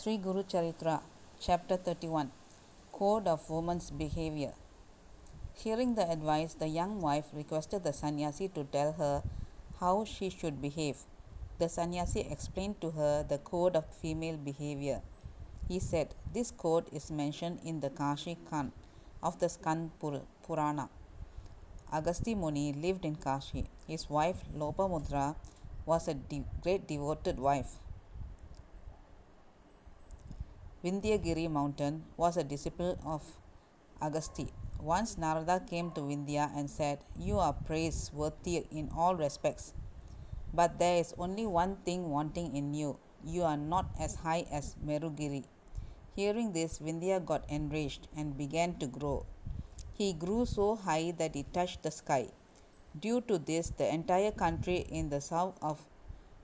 Sri Guru Charitra, Chapter 31, Code of Woman's Behavior. Hearing the advice, the young wife requested the sannyasi to tell her how she should behave. The sannyasi explained to her the code of female behavior. He said, "This code is mentioned in the Kashi Khan of the Skand Purana. Agasti Muni lived in Kashi. His wife Lopamudra was a great devoted wife. Vindhyagiri mountain was a disciple of Agasti. Once Narada came to Vindhya and said, 'You are praiseworthy in all respects, but there is only one thing wanting in you. You are not as high as Merugiri.' Hearing this, Vindhya got enraged and began to grow. He grew so high that he touched the sky. Due to this, the entire country in the south of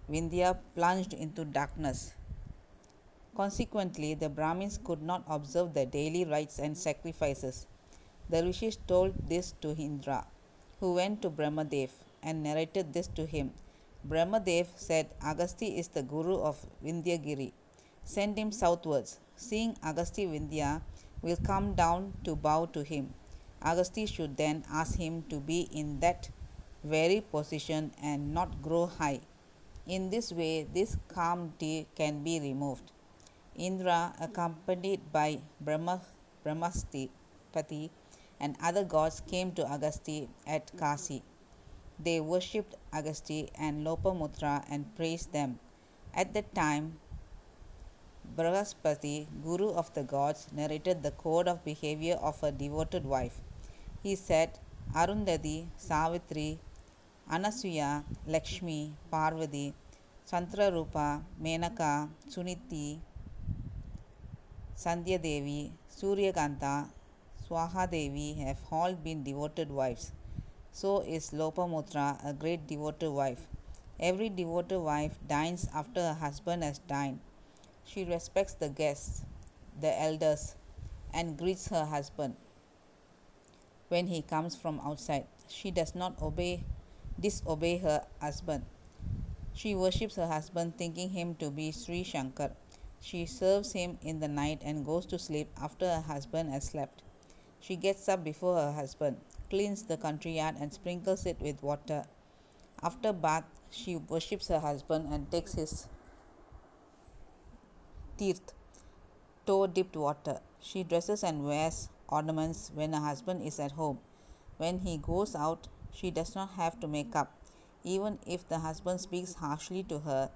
Vindhya plunged into darkness. Consequently, the Brahmins could not observe the daily rites and sacrifices. The rishis told this to Indra, who went to Brahmadev and narrated this to him. Brahmadev said, "Agasti is the guru of Vindhyagiri. Send him southwards. Seeing Agasti, Vindhya will come down to bow to him. Agasti should then ask him to be in that very position and not grow high. In this way, this calamity can be removed." Indra, accompanied by Brahmaspati and other gods, came to Agasti at Kasi. They worshipped Agasti and Lopamutra and praised them. At that time, Brihaspati, guru of the gods, narrated the code of behavior of a devoted wife. He said, "Arundhati, Savitri, Anasuya, Lakshmi, Parvati, Chandrarupa, Menaka, Suniti, Sandhya Devi, Suryakanta, Swaha Devi have all been devoted wives. So is Lopamutra a great devoted wife. Every devoted wife dines after her husband has dined. She respects the guests, the elders, and greets her husband when he comes from outside. She does not disobey her husband. She worships her husband, thinking him to be Sri Shankar. She serves him in the night and goes to sleep after her husband has slept. She gets up before her husband, cleans the country yard and sprinkles it with water. After bath, she worships her husband and takes his teeth, toe-dipped water. She dresses and wears ornaments when her husband is at home. When he goes out, she does not have to make up. Even if the husband speaks harshly to her,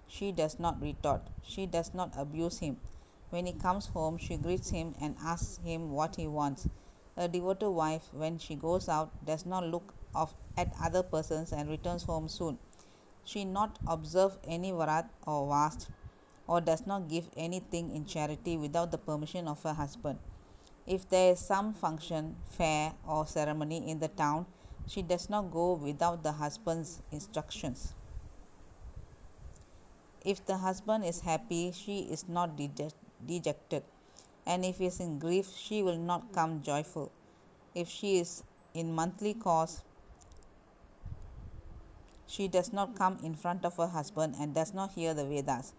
she does not retort. She does not abuse him. When he comes home, she greets him and asks him what he wants. A devoted wife, when she goes out, does not look at other persons and returns home soon. She not observe any varat or fast, or does not give anything in charity without the permission of her husband. If there is some function, fair, or ceremony in the town, she does not go without the husband's instructions. If the husband is happy, she is not dejected, and if he is in grief, she will not come joyful. If she is in monthly course, she does not come in front of her husband and does not hear the Vedas.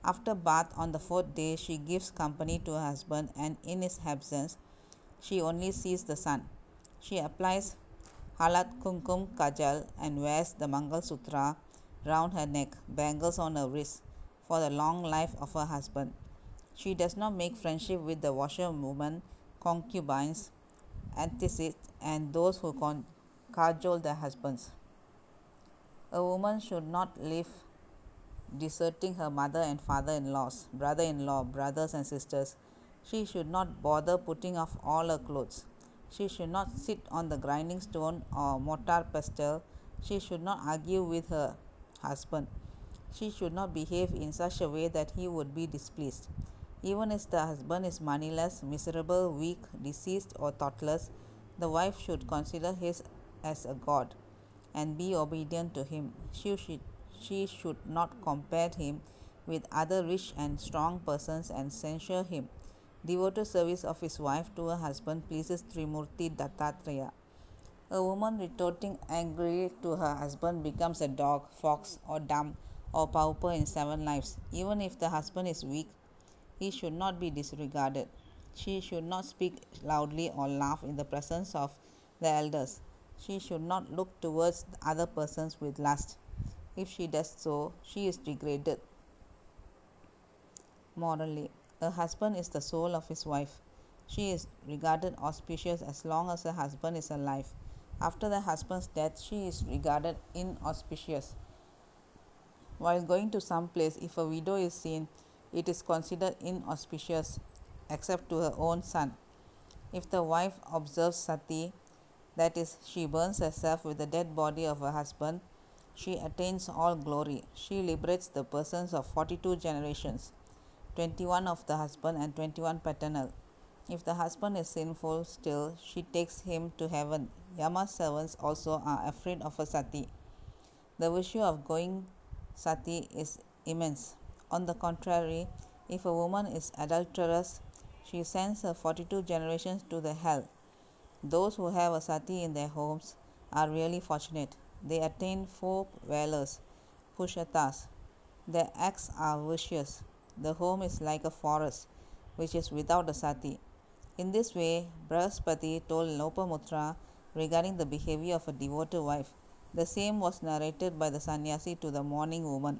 After bath on the fourth day, she gives company to her husband, and in his absence, she only sees the sun. She applies halat, kumkum, kajal, and wears the Mangal Sutra round her neck, bangles on her wrists, for the long life of her husband. She does not make friendship with the washerwomen, concubines, anticists, and those who cajole their husbands. A woman should not live deserting her mother and father-in-laws, brother-in-law, brothers and sisters. She should not bother putting off all her clothes. She should not sit on the grinding stone or mortar pestle. She should not argue with her husband. She should not behave in such a way that he would be displeased. Even if the husband is moneyless, miserable, weak, deceased, or thoughtless, the wife should consider him as a god and be obedient to him. She should not compare him with other rich and strong persons and censure him. Devoted service of his wife to her husband pleases Trimurti Dattatreya. A woman retorting angrily to her husband becomes a dog, fox, or dumb, or pauper in 7 lives. Even if the husband is weak, He should not be disregarded. She should not speak loudly or laugh in the presence of the elders. She should not look towards other persons with lust. If she does so, she is degraded morally. A husband is the soul of his wife. She is regarded auspicious as long as her husband is alive. After the husband's death, she is regarded inauspicious. While going to some place, if a widow is seen, it is considered inauspicious, except to her own son. If the wife observes sati, that is, she burns herself with the dead body of her husband, she attains all glory. She liberates the persons of 42 generations, 21 of the husband and 21 paternal. If the husband is sinful still, she takes him to heaven. Yama's servants also are afraid of a sati. The virtue of going sati is immense. On the contrary, if a woman is adulterous, she sends her 42 generations to the hell. Those who have a sati in their homes are really fortunate. They attain 4 valors, pushatas. Their acts are virtuous. The home is like a forest, which is without a sati. In this way, Brahaspati told Lopamutra regarding the behavior of a devoted wife. The same was narrated by the sannyasi to the mourning woman.